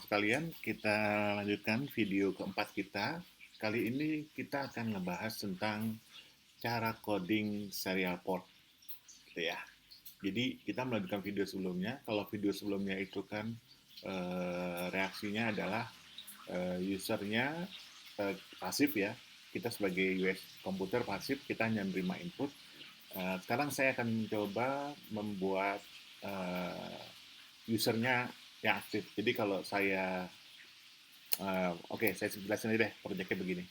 sekalian, kita lanjutkan video keempat kita. Kali ini kita akan ngebahas tentang cara coding serial port, gitu ya. Jadi kita melanjutkan video sebelumnya. Kalau video sebelumnya itu kan reaksinya adalah usernya pasif ya. Kita sebagai US komputer pasif, kita hanya menerima input. Sekarang saya akan mencoba membuat usernya yang aktif. Jadi kalau saya oke, saya jelasin aja deh projectnya begini.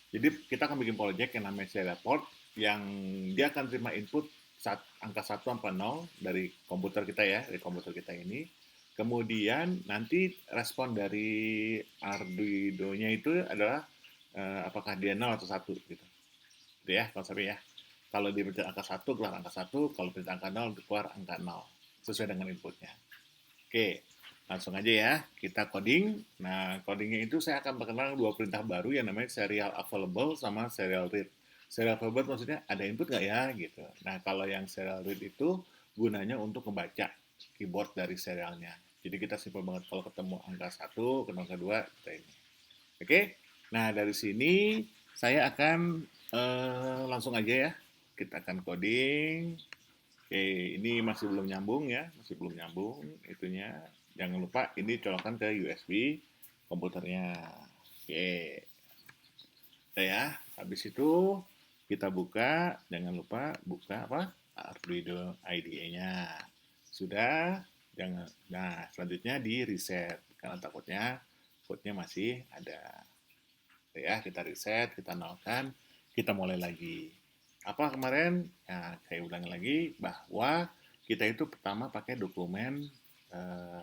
Jadi kita akan bikin project yang namanya serial port, yang dia akan terima input angka 1 sampai 0 dari komputer kita ya, dari komputer kita ini. Kemudian nanti respon dari Arduino-nya itu adalah apakah dia 0 atau 1 gitu. Gitu ya konsepnya ya. Kalau dia pencet angka 1, keluar angka 1, kalau pencet angka 0, keluar angka 0. Sesuai dengan inputnya. Oke, langsung aja ya, kita coding. Nah, codingnya itu saya akan perkenalkan dua perintah baru yang namanya serial available sama serial read. Serial available maksudnya ada input nggak ya, gitu. Nah, kalau yang serial read itu gunanya untuk membaca keyboard dari serialnya. Jadi kita simpel banget kalau ketemu angka 1, ketemu angka 2, kita ini. Oke, nah dari sini saya akan langsung aja ya. Kita akan coding. Oke, ini masih belum nyambung ya, masih belum nyambung itunya. Jangan lupa ini colokan ke USB komputernya. Oke, udah ya. Habis itu kita buka, jangan lupa buka apa? Arduino IDE-nya. Sudah, jangan. Nah, selanjutnya di reset karena takutnya code-nya masih ada. Oke ya, kita reset, kita nolkan, kita mulai lagi. Apa kemarin? Nah, saya ulangi lagi bahwa kita itu pertama pakai dokumen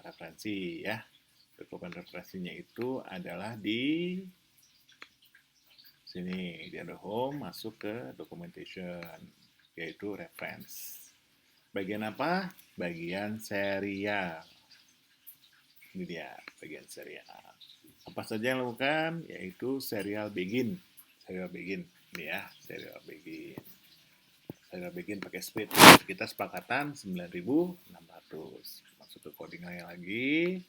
referensi ya. Dokumen referensinya itu adalah di sini, di ada home, masuk ke documentation, yaitu reference. Bagian apa? Bagian serial. Ini dia, bagian serial. Apa saja yang lakukan? Yaitu serial begin. Serial begin. Ini ya, serial begin. Serial begin pakai speed. Kita sepakatan 9.600. Masuk ke codingnya lagi.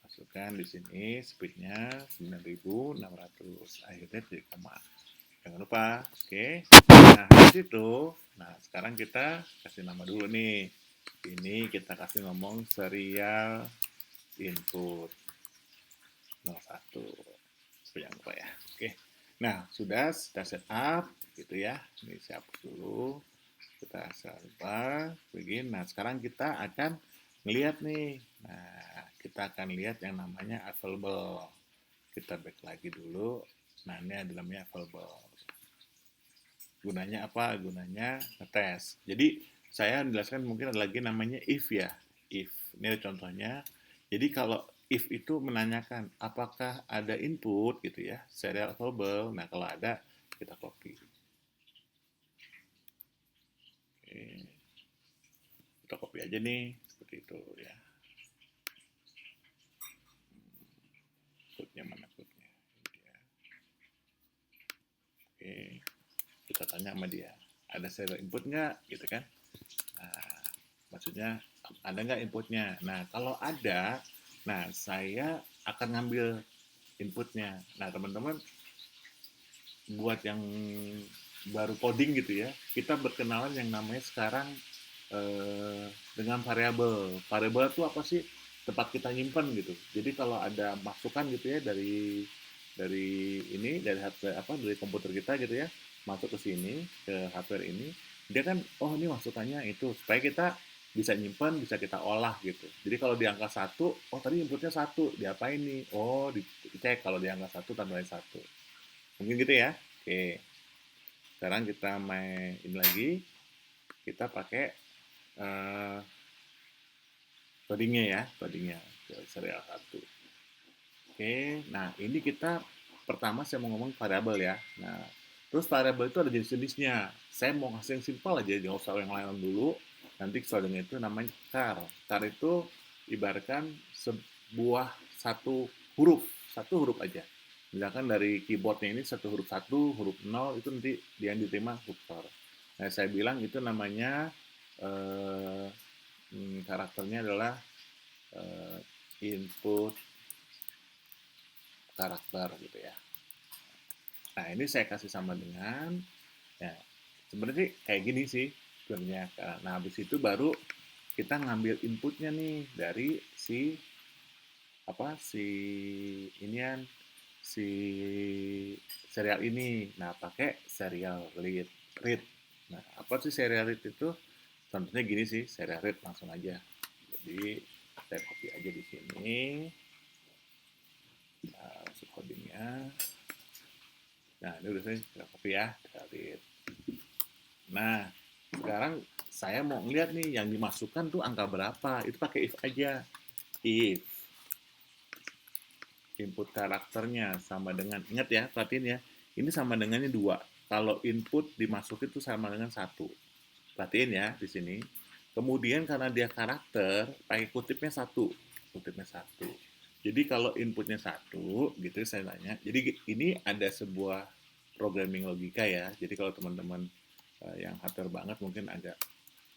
Masukkan di sini speednya 9.600. Akhirnya jadi koma. Jangan lupa, oke. Nah, di situ, nah sekarang kita kasih nama dulu nih. Ini kita kasih ngomong serial input 01. Jangan lupa ya. Oke. Nah, sudah kita set up gitu ya. Ini siap dulu. Kita lupa begini. Nah, sekarang kita akan melihat nih. Nah, kita akan lihat yang namanya available. Kita back lagi dulu. Nah, ini ada namanya available. Gunanya apa? Gunanya ngetes. Jadi, saya menjelaskan mungkin ada lagi namanya if ya. If. Ini ada contohnya. Jadi, kalau if itu menanyakan apakah ada input gitu ya, serial available. Nah, kalau ada, kita copy. Oke. Kita copy aja nih, seperti itu ya. Code-nya mana code-nya? Oke. Kita tanya sama dia, ada serial input nggak? Gitu kan. Nah, maksudnya ada nggak inputnya? Nah, kalau ada, nah saya akan ngambil inputnya. Nah, teman-teman buat yang baru coding gitu ya, kita berkenalan yang namanya sekarang dengan variabel. Variabel itu apa sih? Tempat kita nyimpan gitu. Jadi kalau ada masukan gitu ya dari hardware apa dari komputer kita gitu ya, masuk ke sini ke hardware ini, dia kan oh ini masukannya itu supaya kita bisa nyimpan, bisa kita olah gitu. Jadi kalau di angka 1, oh tadi inputnya 1, diapain nih? Oh, dicek kalau di angka 1 tambahin 1. Mungkin gitu ya. Oke. Sekarang kita main ini lagi. Kita pakai codingnya ya, codingnya ke serial 1. Oke, nah ini kita pertama saya mau ngomong variabel ya. Nah, terus variabel itu ada jenis-jenisnya. Saya mau ngasih yang simpel aja, jangan usah yang lain dulu. Nanti codingnya itu namanya char. Char itu ibaratkan sebuah satu huruf aja. Misalkan dari keyboardnya ini satu huruf 1, huruf 0 itu nanti yang diterima huruf char. Nah, saya bilang itu namanya karakternya adalah input karakter gitu ya. Nah, ini saya kasih sama dengan, ya, sebenarnya kayak gini sih sebenarnya. Nah, habis itu baru kita ngambil inputnya nih dari si apa si inian si serial ini. Nah, pakai serial read. Nah, apa sih serial read itu? Contohnya gini sih, serial read langsung aja. Jadi saya copy aja di sini. Nah, masuk codingnya. Nah, ini udah saya copy ya, serial read. Nah, sekarang saya mau ngeliat nih yang dimasukkan tuh angka berapa. Itu pakai if aja. If input karakternya sama dengan, ingat ya, perhatiin ya, ini sama dengannya 2. Kalau input dimasukin itu sama dengan 1. Perhatiin ya di sini. Kemudian karena dia karakter, pakai kutipnya 1. Kutipnya 1. Jadi kalau inputnya 1, gitu saya tanya. Jadi ini ada sebuah programming logika ya. Jadi kalau teman-teman yang hardware banget mungkin agak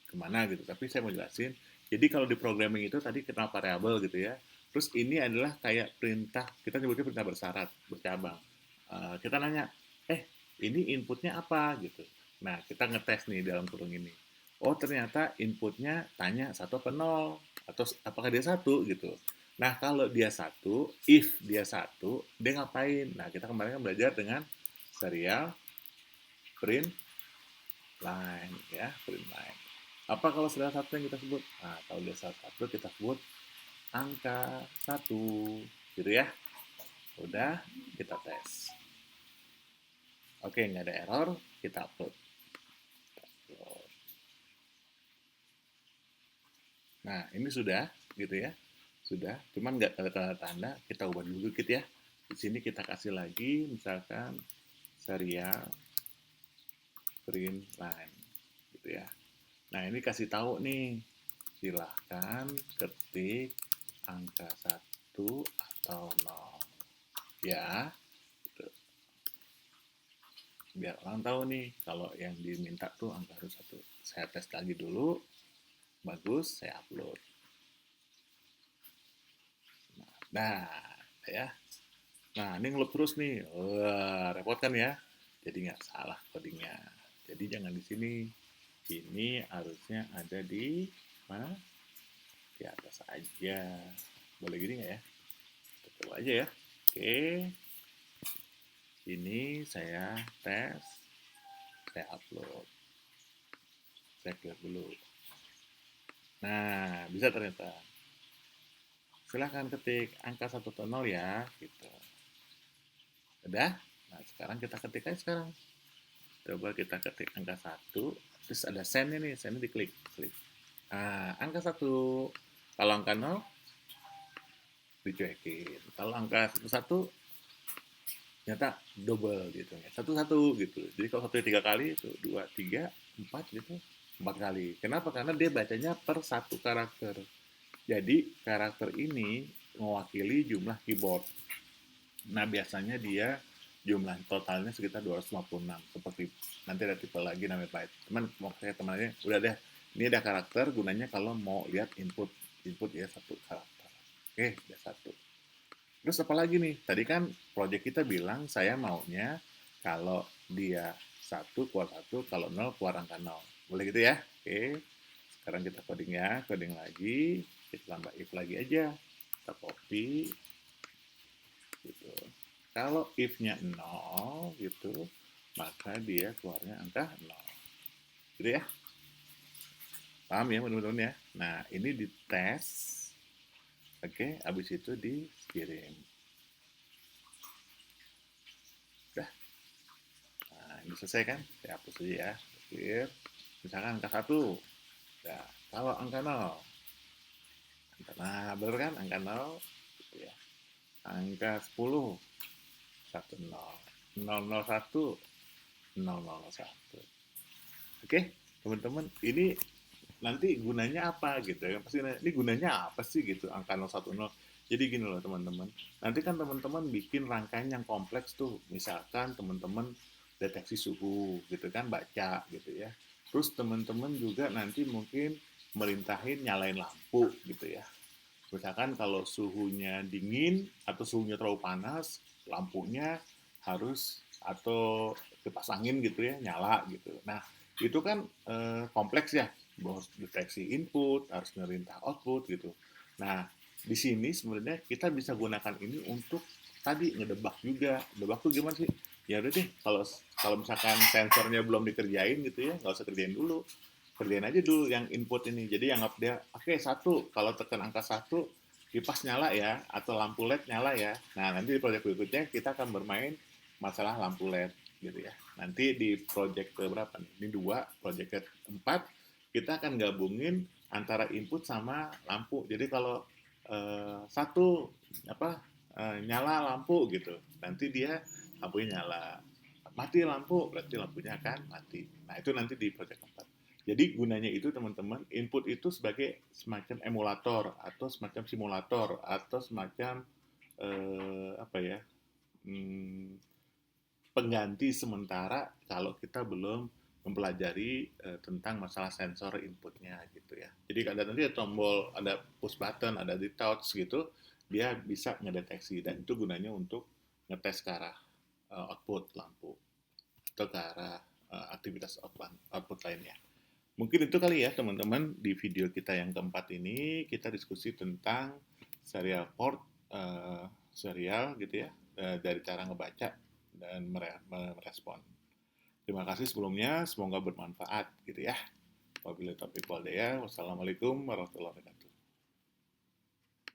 kemana gitu. Tapi saya mau jelasin. Jadi kalau di programming itu tadi kenal variabel gitu ya. Terus ini adalah kayak perintah, kita nyebutnya perintah bersyarat, bercabang. Kita nanya, ini inputnya apa gitu. Nah, kita ngetes nih dalam kurung ini. Oh, ternyata inputnya tanya 1 apa 0, atau apakah dia 1 gitu. Nah, kalau dia 1, if dia 1, dia ngapain? Nah, kita kemarin kan belajar dengan serial print line ya, print line. Apa kalau serial 1 yang kita sebut? Nah, kalau dia serial 1 kita sebut angka 1 gitu ya. Udah, kita tes. Oke, nggak ada error, kita upload. Nah, ini sudah, gitu ya. Sudah, cuman nggak ada tanda-tanda, kita ubah dulu dikit ya. Di sini kita kasih lagi, misalkan serial print line, gitu ya. Nah, ini kasih tahu nih, silahkan ketik angka 1 atau 0. Ya, gitu. Biar orang tahu nih, kalau yang diminta tuh angka harus 1. Saya tes lagi dulu, bagus, saya upload. Nah, ya. Nah, ini ngelup terus nih. Wah, repot kan ya? Jadi nggak salah codingnya. Jadi jangan di sini. Ini harusnya ada di mana? Di atas aja. Boleh gini nggak ya? Kita coba aja ya. Oke. Ini saya tes. Saya upload. Saya clear dulu. Nah, bisa ternyata. Silahkan ketik angka 1 atau 0 ya. Gitu. Udah? Nah, sekarang kita ketik aja sekarang. Coba kita ketik angka 1, terus ada send nih, send diklik. Nah, angka 1. Kalau angka 0, dicuekin. Kalau angka 1, ternyata double gitu ya. 1-1 gitu. Jadi kalau 1 3 kali, itu 2, 3, 4 gitu. 4 kali. Kenapa? Karena dia bacanya per 1 karakter. Jadi karakter ini mewakili jumlah keyboard. Nah, biasanya dia jumlah totalnya sekitar 256. Seperti nanti ada tipe lagi namanya byte. Cuman mau saya temannya udah deh. Ini ada karakter gunanya kalau mau lihat input ya 1 karakter. Oke, udah 1. Terus apa lagi nih? Tadi kan project kita bilang saya maunya kalau dia 1 keluar 1, kalau 0 keluar angka 0. Boleh gitu ya? Oke. Sekarang kita coding ya, coding lagi. Kita tambah if lagi aja. Kita copy gitu. Kalau if-nya 0 gitu, maka dia keluarnya angka 0. Gitu ya. Paham ya teman-teman ya? Nah, ini dites. Oke, habis itu dikirim. Udah. Nah, ini selesai kan? Saya hapus aja ya. Clear. Misalkan angka 1. Nah, kalau angka 0. Nah, bener kan? Angka 0. Gitu ya. Angka 10. 10. 001. 001. Oke, teman-teman, ini nanti gunanya apa gitu ya? Pasti ini gunanya apa sih gitu angka 010. Jadi gini loh teman-teman. Nanti kan teman-teman bikin rangkaian yang kompleks tuh. Misalkan teman-teman deteksi suhu gitu kan baca gitu ya. Terus teman-teman juga nanti mungkin merintahin nyalain lampu gitu ya. Misalkan kalau suhunya dingin atau suhunya terlalu panas, lampunya harus atau kipas angin gitu ya nyala gitu. Nah itu kan kompleks ya, harus deteksi input, harus merintah output gitu. Nah di sini sebenarnya kita bisa gunakan ini untuk tadi ngedebak juga. Debak tuh gimana sih? Ya udah deh, kalau kalau misalkan sensornya belum dikerjain gitu ya, nggak usah kerjain dulu, kerjain aja dulu yang input ini. Jadi anggap dia, oke, satu, kalau tekan angka satu, kipas nyala ya, atau lampu LED nyala ya. Nah, nanti di proyek berikutnya kita akan bermain masalah lampu LED gitu ya. Nanti di proyek ke berapa nih? Ini dua, proyek keempat, kita akan gabungin antara input sama lampu. Jadi kalau satu apa nyala lampu gitu, nanti dia lampunya nyala. Mati lampu, berarti lampunya akan mati. Nah, itu nanti di proyek keempat. Jadi gunanya itu teman-teman, input itu sebagai semacam emulator atau semacam simulator atau semacam apa ya, hmm, pengganti sementara kalau kita belum mempelajari tentang masalah sensor inputnya gitu ya. Jadi ada nanti ada tombol, ada push button, ada di touch gitu, dia bisa ngedeteksi dan itu gunanya untuk ngetes ke arah output lampu atau ke arah aktivitas output lainnya. Mungkin itu kali ya teman-teman di video kita yang keempat ini kita diskusi tentang serial port serial gitu ya dari cara ngebaca dan merespon. Terima kasih sebelumnya, semoga bermanfaat gitu ya. Wabillahi taufiq wal hidayah. Wassalamualaikum warahmatullahi wabarakatuh.